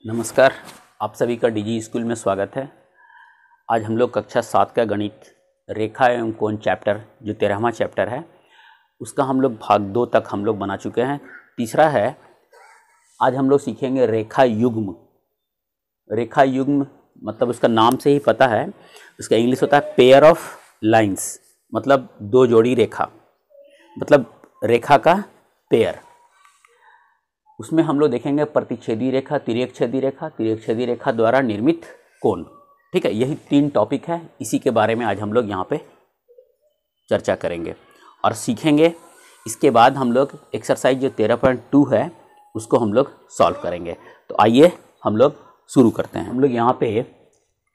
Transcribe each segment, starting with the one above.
नमस्कार, आप सभी का डीजी स्कूल में स्वागत है। आज हम लोग कक्षा 7 का गणित रेखा एवं कोण चैप्टर जो 13वां चैप्टर है उसका हम लोग भाग 2 तक हम लोग बना चुके हैं। तीसरा है, आज हम लोग सीखेंगे रेखा युग्म। रेखा युग्म मतलब उसका नाम से ही पता है, उसका इंग्लिश होता है पेयर ऑफ लाइंस, मतलब दो जोड़ी रेखा, मतलब रेखा का पेयर। उसमें हम लोग देखेंगे प्रतिच्छेदी रेखा, तिर्यकछेदी रेखा, तिर्यकछेदी रेखा द्वारा निर्मित कोण। ठीक है, यही 3 टॉपिक है, इसी के बारे में आज हम लोग यहाँ पे चर्चा करेंगे और सीखेंगे। इसके बाद हम लोग एक्सरसाइज जो 13.2 है उसको हम लोग सॉल्व करेंगे। तो आइए हम लोग शुरू करते हैं। हम लोग यहाँ पे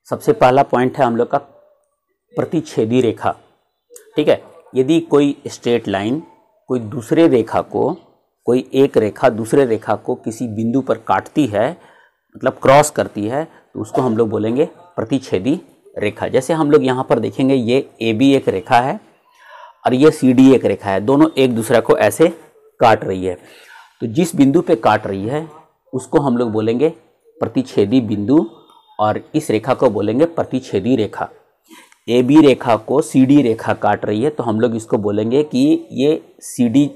सबसे पहला पॉइंट है हम लोग का प्रतिच्छेदी रेखा। ठीक है, यदि कोई स्ट्रेट लाइन कोई दूसरे रेखा को, कोई एक रेखा दूसरे रेखा को किसी बिंदु पर काटती है, मतलब क्रॉस करती है, तो उसको हम लोग बोलेंगे प्रतिच्छेदी रेखा। जैसे हम लोग यहाँ पर देखेंगे, ये AB एक रेखा है और ये CD एक रेखा है, दोनों एक दूसरे को ऐसे काट रही है। तो जिस बिंदु पे काट रही है उसको हम लोग बोलेंगे प्रतिच्छेदी बिंदु और इस रेखा को बोलेंगे प्रतिच्छेदी रेखा। AB रेखा को CD रेखा काट रही है तो हम लोग इसको बोलेंगे कि ये CD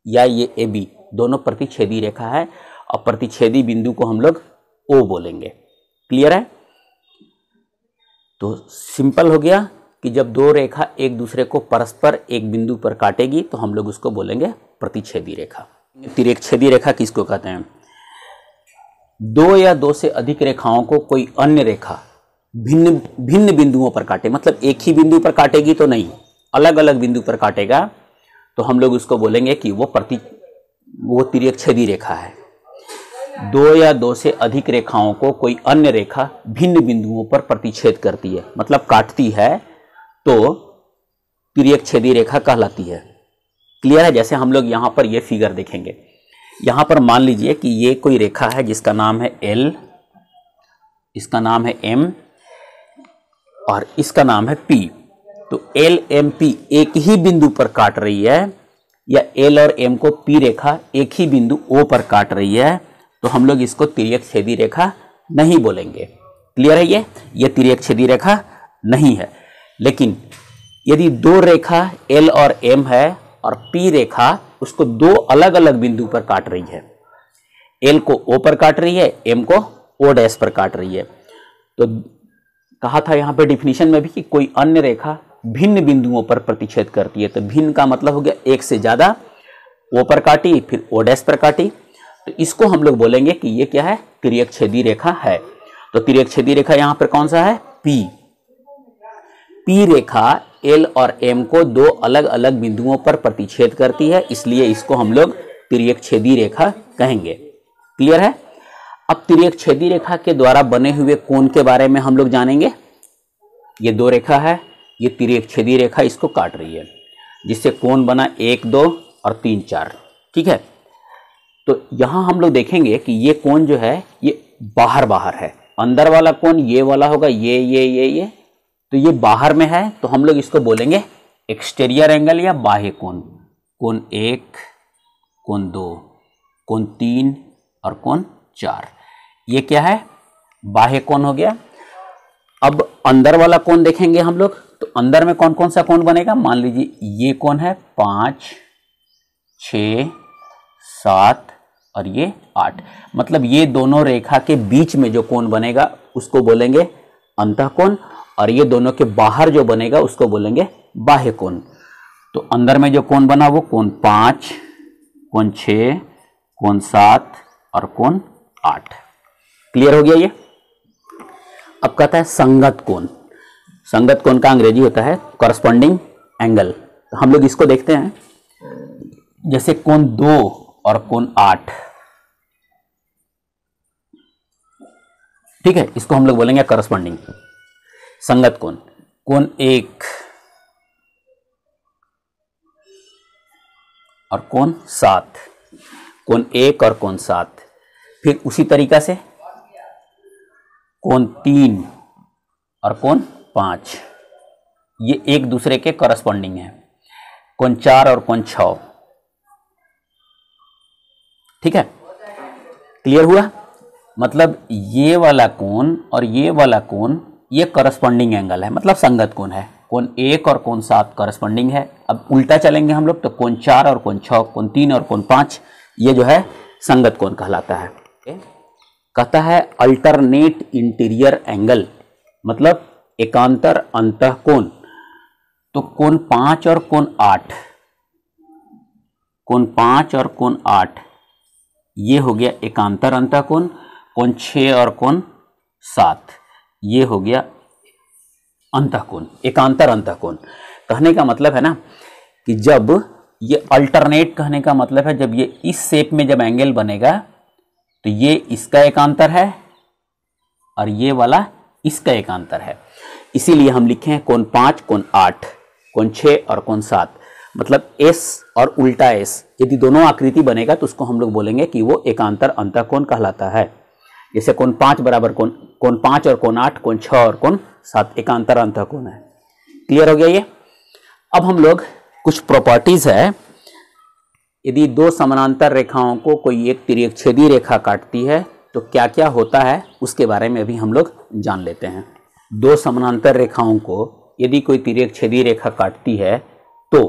या ये AB दोनों प्रतिच्छेदी रेखा है और प्रतिच्छेदी बिंदु को हम लोग O बोलेंगे। क्लियर है? तो सिंपल हो गया कि जब दो रेखा एक दूसरे को परस्पर एक बिंदु पर काटेगी तो हम लोग उसको बोलेंगे प्रतिच्छेदी रेखा। तिर्यकछेदी रेखा किसको कहते हैं? दो या दो से अधिक रेखाओं को कोई अन्य रेखा भिन्न भिन्न बिंदुओं पर काटे, मतलब एक ही बिंदु पर काटेगी तो नहीं, अलग अलग बिंदु पर काटेगा, तो हम लोग उसको बोलेंगे कि वो तिर्यकछेदी रेखा है। दो या दो से अधिक रेखाओं को कोई अन्य रेखा भिन्न बिंदुओं पर प्रतिच्छेद करती है, मतलब काटती है, तो तिर्यकछेदी रेखा कहलाती है। क्लियर है? जैसे हम लोग यहाँ पर ये फिगर देखेंगे, यहाँ पर मान लीजिए कि ये कोई रेखा है जिसका नाम है L, इसका नाम है M और इसका नाम है P। तो LMP एक ही बिंदु पर काट रही है, या L और M को P रेखा एक ही बिंदु O पर काट रही है, तो हम लोग इसको तिर्यकछेदी रेखा नहीं बोलेंगे। क्लियर है? ये तिर्यकछेदी रेखा नहीं है। लेकिन यदि दो रेखा L और M है और P रेखा उसको दो अलग अलग बिंदु पर काट रही है, L को O पर काट रही है, M को O डैश पर काट रही है, तो कहा था यहाँ पे डिफिनीशन में भी कि कोई अन्य रेखा भिन्न बिंदुओं पर प्रतिच्छेद करती है। तो भिन्न का मतलब हो गया एक से ज्यादा, O पर काटी फिर O डैश पर काटी, तो इसको हम लोग बोलेंगे कि ये क्या है? तिर्यकछेदी रेखा है। तो तिर्यकछेदी रेखा यहाँ पर कौन सा है? P रेखा L और M को दो अलग अलग बिंदुओं पर प्रतिच्छेद करती है, इसलिए इसको हम लोग तिर्यकछेदी रेखा कहेंगे। क्लियर है? अब तिर्यकछेदी रेखा के द्वारा बने हुए कोण के बारे में हम लोग जानेंगे। ये दो रेखा है, ये तिर्यकछेदी रेखा इसको काट रही है, जिससे कोण बना 1, 2 और 3, 4। ठीक है, तो यहां हम लोग देखेंगे कि ये कोण जो है ये बाहर बाहर है। अंदर वाला कोण ये वाला होगा, ये, तो ये बाहर में है, तो हम लोग इसको बोलेंगे एक्सटीरियर एंगल या बाह्य कोण। कोण 1, कोण 2, कोण 3 और कोण 4, ये क्या है? बाह्य कोण हो गया। अब अंदर वाला कोण देखेंगे हम लोग, तो अंदर में कौन कौन सा कोण बनेगा? मान लीजिए ये कोण है 5, 6, 7 और ये 8, मतलब ये दोनों रेखा के बीच में जो कोण बनेगा उसको बोलेंगे अंतःकोण, और ये दोनों के बाहर जो बनेगा उसको बोलेंगे बाह्य कोण। तो अंदर में जो कोण बना वो कोण 5, कोण 6, कोण 7 और कोण 8। क्लियर हो गया ये? अब कहता है संगत कोण। संगत कोण का अंग्रेजी होता है कॉरस्पॉन्डिंग एंगल। तो हम लोग इसको देखते हैं, जैसे कोण 2 और कोण 8। ठीक है, इसको हम लोग बोलेंगे कॉरस्पॉन्डिंग संगत कोण। कोण 1 और कोण 7, कोण 1 और कोण 7। फिर उसी तरीका से कोण 3 और कोण 5, ये एक दूसरे के कॉरस्पॉन्डिंग है। कोण 4 और कोण 6। ठीक है, क्लियर हुआ? मतलब ये वाला कोण और ये वाला कोण ये करस्पॉन्डिंग एंगल है, मतलब संगत कोण है। कोण 1 और कोण 7 करस्पॉन्डिंग है। अब उल्टा चलेंगे हम लोग तो कोण 4 और कोण 6, कोण 3 और कोण 5 ये जो है संगत कोण कहलाता है। कहता है अल्टरनेट इंटीरियर एंगल, मतलब एकांतर अंतः कोण। तो कोण 5 और कोण 8, कोण 5 और कोण 8 ये हो गया एकांतर अंतः कोण। कोण 6 और कोण 7 ये हो गया अंतः कोण, एकांतर अंतः कोण। कहने का मतलब है ना कि जब ये अल्टरनेट, कहने का मतलब है जब ये इस शेप में जब एंगल बनेगा तो ये इसका एकांतर है और ये वाला इसका एकांतर है। इसीलिए हम लिखे हैं कोण 5 कोण 8, कोण 6 और कोण 7, मतलब S और उल्टा S यदि दोनों आकृति बनेगा तो उसको हम लोग बोलेंगे कि वो एकांतर अंतः कोण कहलाता है। जैसे कोण 5 बराबर कोण 5 और कोण 8, कोण 6 और कोण 7 एकांतर अंतः कोण है। क्लियर हो गया ये। अब हम लोग कुछ प्रॉपर्टीज है, यदि दो समानांतर रेखाओं को कोई एक तिर्यकछेदी रेखा काटती है तो क्या क्या होता है उसके बारे में अभी हम लोग जान लेते हैं। दो समानांतर रेखाओं को यदि कोई तिर्यकछेदी रेखा काटती है तो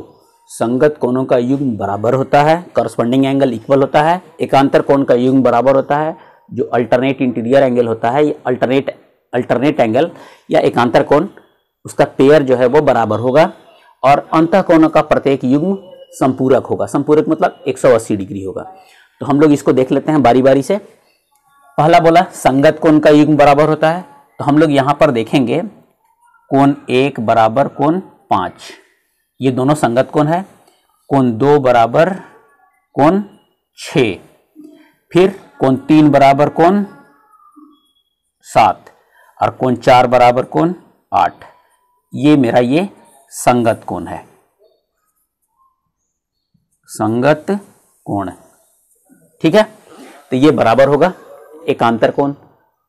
संगत कोणों का युग्म बराबर होता है, करस्पॉन्डिंग एंगल इक्वल होता है। एकांतर कोण का युग्म बराबर होता है। जो अल्टरनेट इंटीरियर एंगल होता है, ये अल्टरनेट एंगल या एकांतर कोण, उसका पेयर जो है वो बराबर होगा। और अंतः कोणों का प्रत्येक युग्म संपूरक होगा। संपूरक मतलब 180 डिग्री होगा। तो हम लोग इसको देख लेते हैं बारी बारी से। पहला बोला संगत कोण का युग्म बराबर होता है, तो हम लोग यहाँ पर देखेंगे कोण 1 बराबर कोण 5, ये दोनों संगत कोण है। कोण 2 बराबर कोण 6, फिर कोण 3 बराबर कोण 7 और कोण 4 बराबर कोण 8। ये मेरा ये संगत कोण है, संगत कोण, ठीक है। तो ये बराबर होगा एकांतर कोण।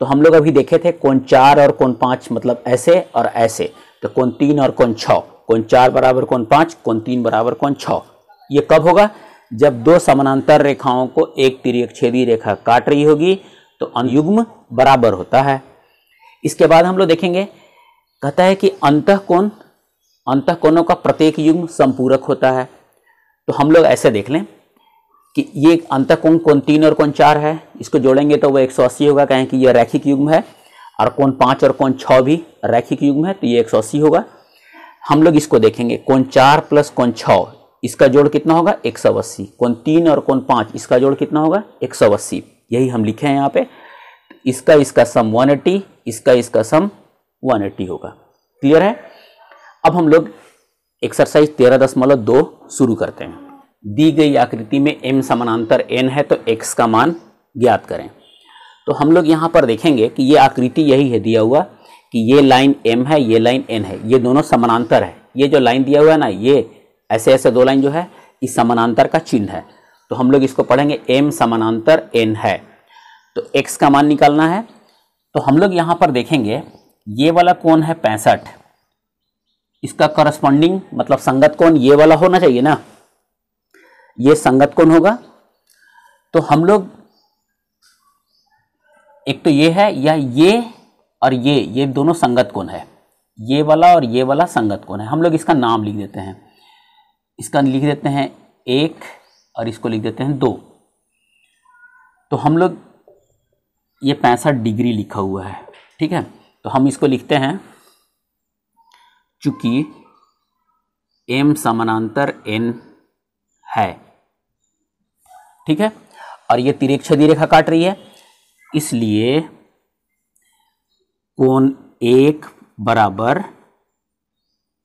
तो हम लोग अभी देखे थे कोण 4 और कोण 5 मतलब ऐसे और ऐसे। तो कोण 3 और कोण 6, कोण 4 बराबर कोण 5, कोण 3 बराबर कोण 6। ये कब होगा? जब दो समानांतर रेखाओं को एक तिर्यकछेदी रेखा काट रही होगी तो अनुयुग्म बराबर होता है। इसके बाद हम लोग देखेंगे, कहता है कि अंतः कोणों का प्रत्येक युग्म संपूरक होता है। तो हम लोग ऐसे देख लें कि ये अंतः कोण 3 और कोण 4 है, इसको जोड़ेंगे तो वो 180 होगा, कहें कि ये रैखिक युग्म है। और कोण 5 और कोण 6 भी रैखिक युग्म है, तो ये 180 होगा। हम लोग इसको देखेंगे, कोण 4 प्लस कोण 6 इसका जोड़ कितना होगा? 180। कोण 3 और कोण 5 इसका जोड़ कितना होगा? 180। यही हम लिखे हैं यहाँ पे। इसका सम 180, इसका सम 180 होगा। क्लियर है? अब हम लोग एक्सरसाइज 13.2 शुरू करते हैं। दी गई आकृति में m समानांतर n है तो x का मान ज्ञात करें। तो हम लोग यहाँ पर देखेंगे कि ये आकृति यही है दिया हुआ कि ये लाइन m है, ये लाइन n है, ये दोनों समानांतर है। ये जो लाइन दिया हुआ है ना, ये ऐसे ऐसे दो लाइन जो है इस समानांतर का चिन्ह है। तो हम लोग इसको पढ़ेंगे m समानांतर n है तो x का मान निकालना है। तो हम लोग यहाँ पर देखेंगे ये वाला कोण है 65, इसका करस्पॉन्डिंग मतलब संगत कोण ये वाला होना चाहिए ना, ये संगत कोण होगा। तो हम लोग एक तो ये है या ये और ये दोनों संगत कोण है, ये वाला और ये वाला संगत कोण है। हम लोग इसका नाम लिख देते हैं, इसका लिख देते हैं 1 और इसको लिख देते हैं 2। तो हम लोग ये 65 डिग्री लिखा हुआ है, ठीक है। तो हम इसको लिखते हैं, चूंकि m समानांतर n है, ठीक है, और ये तिर्यकछेदी रेखा काट रही है, इसलिए कोण 1 बराबर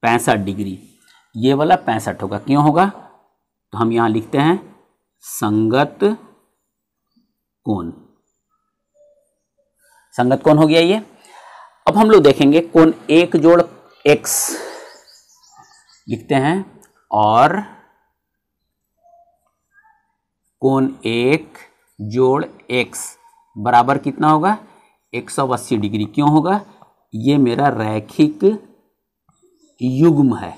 65 डिग्री, ये वाला 65 होगा। क्यों होगा? तो हम यहां लिखते हैं संगत कोण, संगत कोण हो गया ये। अब हम लोग देखेंगे कोण 1 जोड़ x लिखते हैं और कोण 1 जोड़ x बराबर कितना होगा? 180 डिग्री। क्यों होगा? ये मेरा रैखिक युग्म है,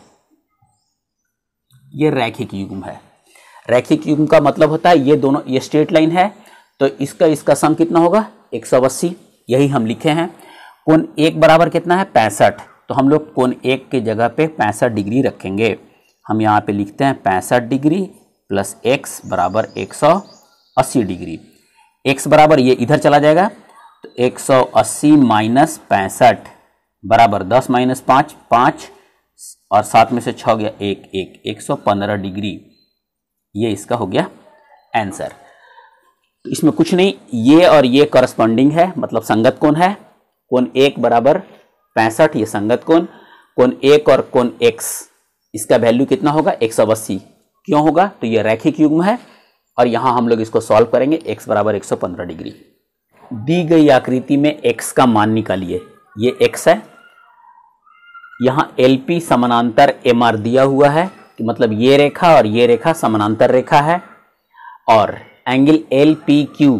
ये रैखिक युग्म है। रैखिक युग्म का मतलब होता है ये दोनों, ये स्ट्रेट लाइन है तो इसका सम कितना होगा? 180, यही हम लिखे हैं। कोण 1 बराबर कितना है 65, तो हम लोग कोण 1 के जगह पे 65 डिग्री रखेंगे। हम यहाँ पे लिखते हैं 65 डिग्री प्लस x बराबर 180 डिग्री। x बराबर ये इधर चला जाएगा, तो 180 माइनस 65 बराबर 10 माइनस 5 5 और 7 में से 6 गया 1 1, 115 डिग्री। ये इसका हो गया आंसर। तो इसमें कुछ नहीं, ये और ये करस्पॉन्डिंग है, मतलब संगत कोण है। कोण 1 बराबर 65, ये संगत कोण। कोण 1 और कोण x, इसका वैल्यू कितना होगा 180। क्यों होगा, तो ये रैखिक युग्म है और यहां हम लोग इसको सॉल्व करेंगे। x बराबर 115 डिग्री। दी गई आकृति में x का मान निकालिए। ये x है, यहां LP समानांतर MR दिया हुआ है, कि मतलब ये रेखा और ये रेखा समानांतर रेखा है, और एंगल LPQ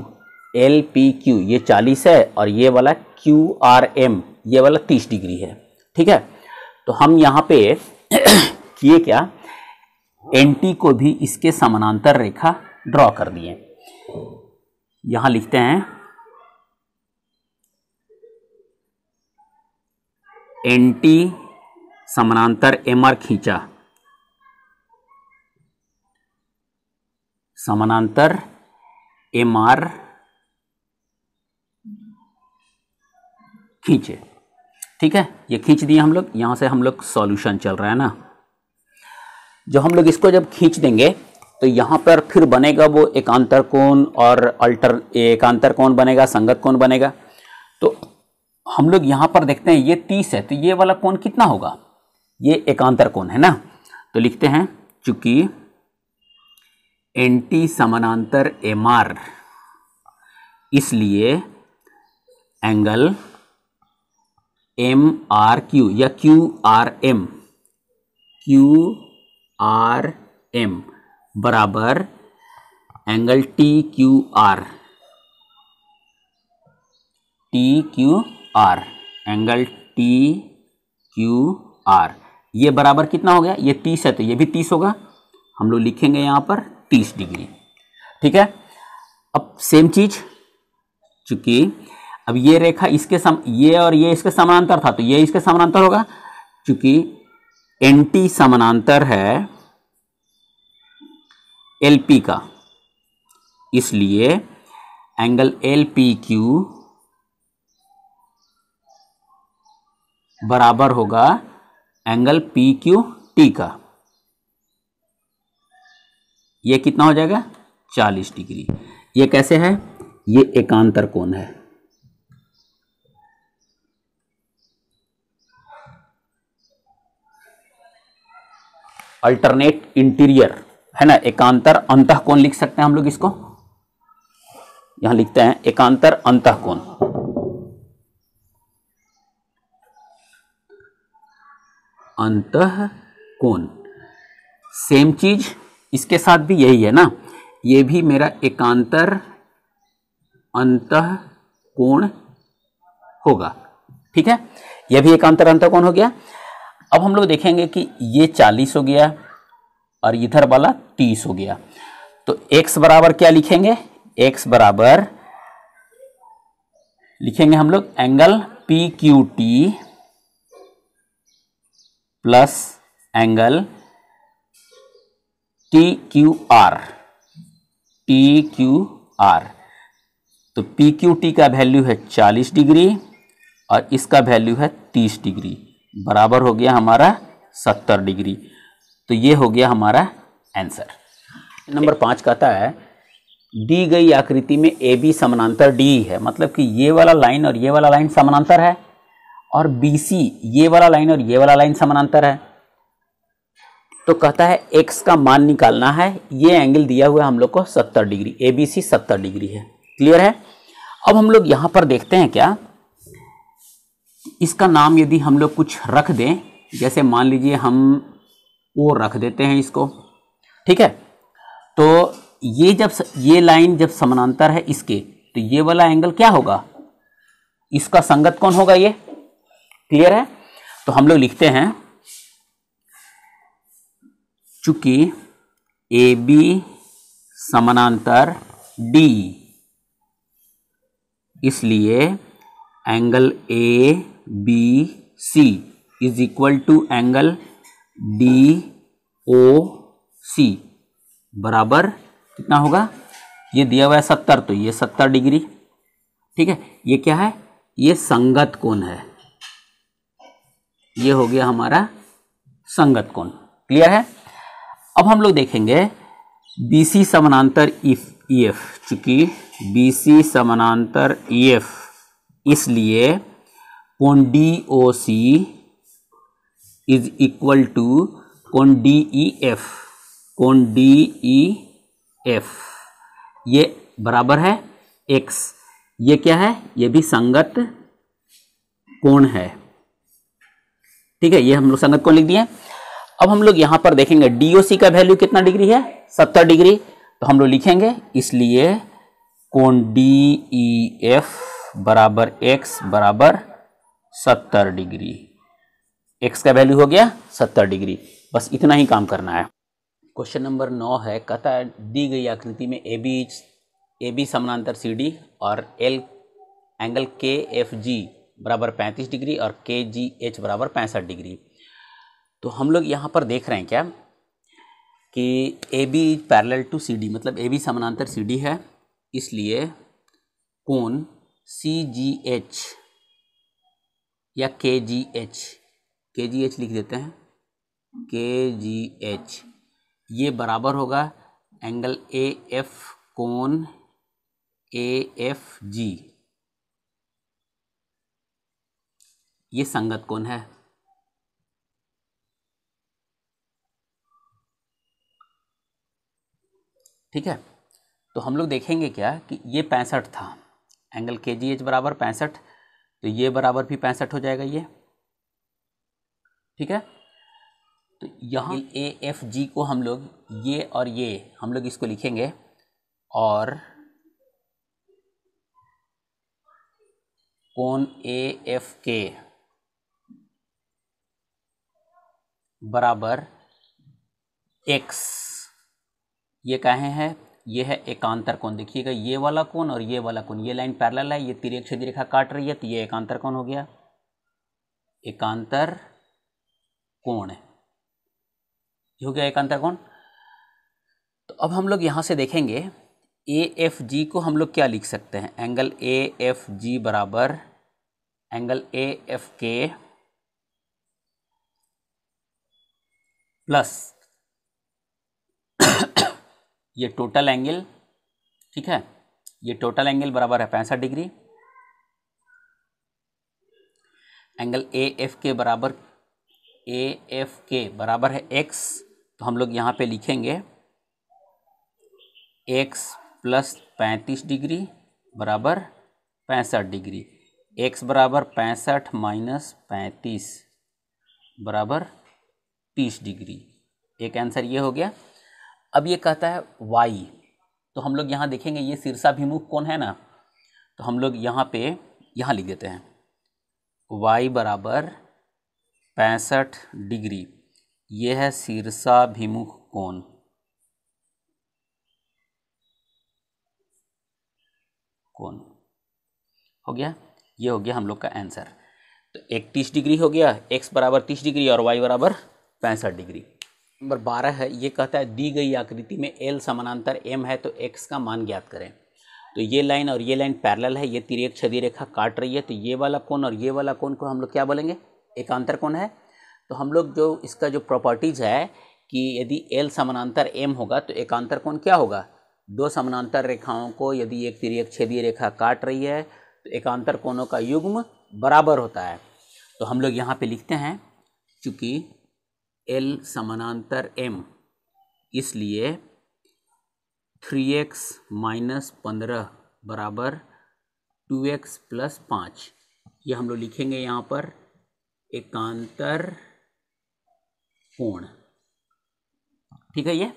ये 40 है और ये वाला QRM ये वाला 30 डिग्री है। ठीक है, तो हम यहाँ पे किए क्या, NT को भी इसके समानांतर रेखा ड्रॉ कर दिए। यहां लिखते हैं NT समानांतर MR खींचा, समानांतर MR खींचे। ठीक है, ये खींच दिए हम लोग। यहां से हम लोग सॉल्यूशन चल रहा है ना, जो हम लोग इसको जब खींच देंगे तो यहां पर फिर बनेगा वो एकांतर कोण और एकांतर कोण बनेगा, संगत कोण बनेगा। तो हम लोग यहां पर देखते हैं ये 30 है, तो ये वाला कोण कितना होगा, ये एकांतर कोण है ना। तो लिखते हैं चूंकि NT समानांतर MR, इसलिए एंगल MRQ या QRM बराबर एंगल TQR, एंगल TQR ये बराबर कितना हो गया, ये 30 है तो ये भी 30 होगा। हम लोग लिखेंगे यहां पर 30 डिग्री। ठीक है, अब सेम चीज, चूंकि अब ये रेखा इसके ये और ये इसके समानांतर था, तो ये इसके समानांतर होगा। चूंकि NT समानांतर है LP का, इसलिए एंगल LPQ बराबर होगा एंगल PQT का। ये कितना हो जाएगा 40 डिग्री। ये कैसे है, ये एकांतर कोण है। अल्टरनेट इंटीरियर है ना, एकांतर अंतः कोण लिख सकते हैं हम लोग इसको। यहां लिखते हैं एकांतर अंतः कोण। अंतः कोण सेम चीज इसके साथ भी यही है ना, ये भी मेरा एकांतर अंतः कोण होगा। ठीक है, यह भी एकांतर अंतः कोण हो गया। अब हम लोग देखेंगे कि ये 40 हो गया और इधर वाला 30 हो गया, तो x बराबर क्या लिखेंगे, x बराबर लिखेंगे हम लोग angle PQT plus angle TQR। तो PQT का वैल्यू है 40 डिग्री और इसका वैल्यू है 30 डिग्री, बराबर हो गया हमारा 70 डिग्री। तो ये हो गया हमारा आंसर। नंबर 5 कहता है दी गई आकृति में AB समानांतर DE है, मतलब कि ये वाला लाइन और ये वाला लाइन समानांतर है, और BC ये वाला लाइन और ये वाला लाइन समानांतर है। तो कहता है x का मान निकालना है। ये एंगल दिया हुआ है हम लोग को 70 डिग्री, ABC 70 डिग्री है। क्लियर है। अब हम लोग यहां पर देखते हैं क्या, इसका नाम यदि हम लोग कुछ रख दें, जैसे मान लीजिए हम O रख देते हैं इसको। ठीक है, तो ये लाइन जब समानांतर है इसके, तो ये वाला एंगल क्या होगा, इसका संगत कौन होगा, ये क्लियर है। तो हम लोग लिखते हैं चूंकि AB समानांतर D इसलिए angle A B C is equal to angle D O C बराबर कितना होगा, ये दिया हुआ है 70, तो ये 70 डिग्री। ठीक है, ये क्या है, ये संगत कोण है, ये हो गया हमारा संगत कोण। क्लियर है। अब हम लोग देखेंगे BC समानांतर EF, चूंकि BC समानांतर EF, इसलिए कोण DOC इज इक्वल टू कोण DEF, कोण DEF ये बराबर है x। ये क्या है, ये भी संगत कोण है। ठीक है, ये हम लोग संगत कोण लिख दिए। अब हम लोग यहां पर देखेंगे DOC का वैल्यू कितना डिग्री है, 70 डिग्री, तो हम लोग लिखेंगे इसलिए कोण DEF बराबर x बराबर 70 डिग्री। x का वैल्यू हो गया 70 डिग्री। बस इतना ही काम करना है। क्वेश्चन नंबर 9 है, कहता है दी गई आकृति में AB समानांतर CD और L एंगल KFG बराबर 35 डिग्री और KGH बराबर 65 डिग्री। तो हम लोग यहाँ पर देख रहे हैं क्या कि AB पैरेलल टू CD, मतलब AB समानांतर CD है, इसलिए कोण CGH या KGH लिख देते हैं, KGH ये बराबर होगा एंगल AF कोण AFG, ये संगत कोण है। ठीक है, तो हम लोग देखेंगे क्या कि ये 65 था, एंगल KGH बराबर 65, तो ये बराबर भी 65 हो जाएगा ये। ठीक है, तो यहाँ AFG को हम लोग ये और ये हम लोग इसको लिखेंगे, और कोण AFK बराबर x, ये कहे हैं, ये है एकांतर कोण। देखिएगा ये वाला कोण और ये वाला कोण, ये लाइन पैरेलल है, ये तिर्यक क्षैतिज रेखा काट रही है, तो ये एकांतर कोण हो गया, एकांतर कोण है, ये हो गया एकांतर कोण। तो अब हम लोग यहां से देखेंगे AFG को हम लोग क्या लिख सकते हैं, एंगल AFG बराबर एंगल AFK प्लस ये टोटल एंगल। ठीक है, ये टोटल एंगल बराबर है 65 डिग्री, एंगल AFK बराबर है x, तो हम लोग यहाँ पे लिखेंगे x प्लस 35 डिग्री बराबर 65 डिग्री, x बराबर 65 माइनस 35 बराबर 30 डिग्री। एक आंसर ये हो गया। अब ये कहता है y, तो हम लोग यहाँ देखेंगे ये शीर्षाभिमुख कोण है ना, तो हम लोग यहाँ पे यहाँ लिख देते हैं y बराबर 65 डिग्री, ये है शीर्षाभिमुख कोण। हो गया, ये हो गया हम लोग का आंसर। तो 31 डिग्री हो गया, x बराबर 30 डिग्री और y बराबर 65 डिग्री। नंबर 12 है, ये कहता है दी गई आकृति में L समानांतर M है, तो x का मान ज्ञात करें। तो ये लाइन और ये लाइन पैरेलल है, ये तिर्यक क्षैतिज रेखा काट रही है, तो ये वाला कोण और ये वाला कोण को हम लोग क्या बोलेंगे, एकांतर कोण है। तो हम लोग जो इसका जो प्रॉपर्टीज़ है कि यदि L समानांतर M होगा तो एकांतर कोण क्या होगा, दो समानांतर रेखाओं को यदि एक तिर्यक छेदीय रेखा काट रही है तो एकांतर कोणों का युग्म बराबर होता है। तो हम लोग यहाँ पे लिखते हैं चूँकि L समानांतर M, इसलिए 3x माइनस 15 बराबर 2x प्लस 5, ये हम लोग लिखेंगे यहाँ पर एकांतर कोण। ठीक है ये।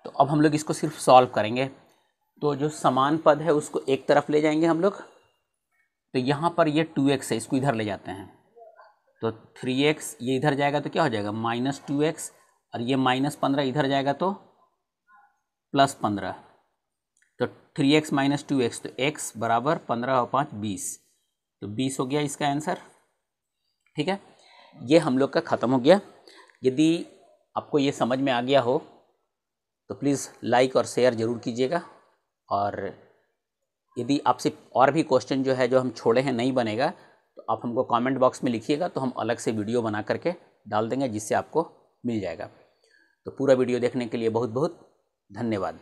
तो अब हम लोग इसको सिर्फ सॉल्व करेंगे, तो जो समान पद है उसको एक तरफ ले जाएंगे हम लोग, तो यहाँ पर ये 2x है, इसको इधर ले जाते हैं, तो 3x ये इधर जाएगा तो क्या हो जाएगा माइनस 2x, और ये माइनस 15 इधर जाएगा तो प्लस 15। तो 3x माइनस 2x, तो x बराबर 15 और 5 20, तो 20 हो गया इसका आंसर। ठीक है, ये हम लोग का ख़त्म हो गया। यदि आपको ये समझ में आ गया हो तो प्लीज़ लाइक और शेयर ज़रूर कीजिएगा, और यदि आपसे और भी क्वेश्चन जो है जो हम छोड़े हैं नहीं बनेगा तो आप हमको कमेंट बॉक्स में लिखिएगा, तो हम अलग से वीडियो बना करके डाल देंगे जिससे आपको मिल जाएगा। तो पूरा वीडियो देखने के लिए बहुत बहुत धन्यवाद।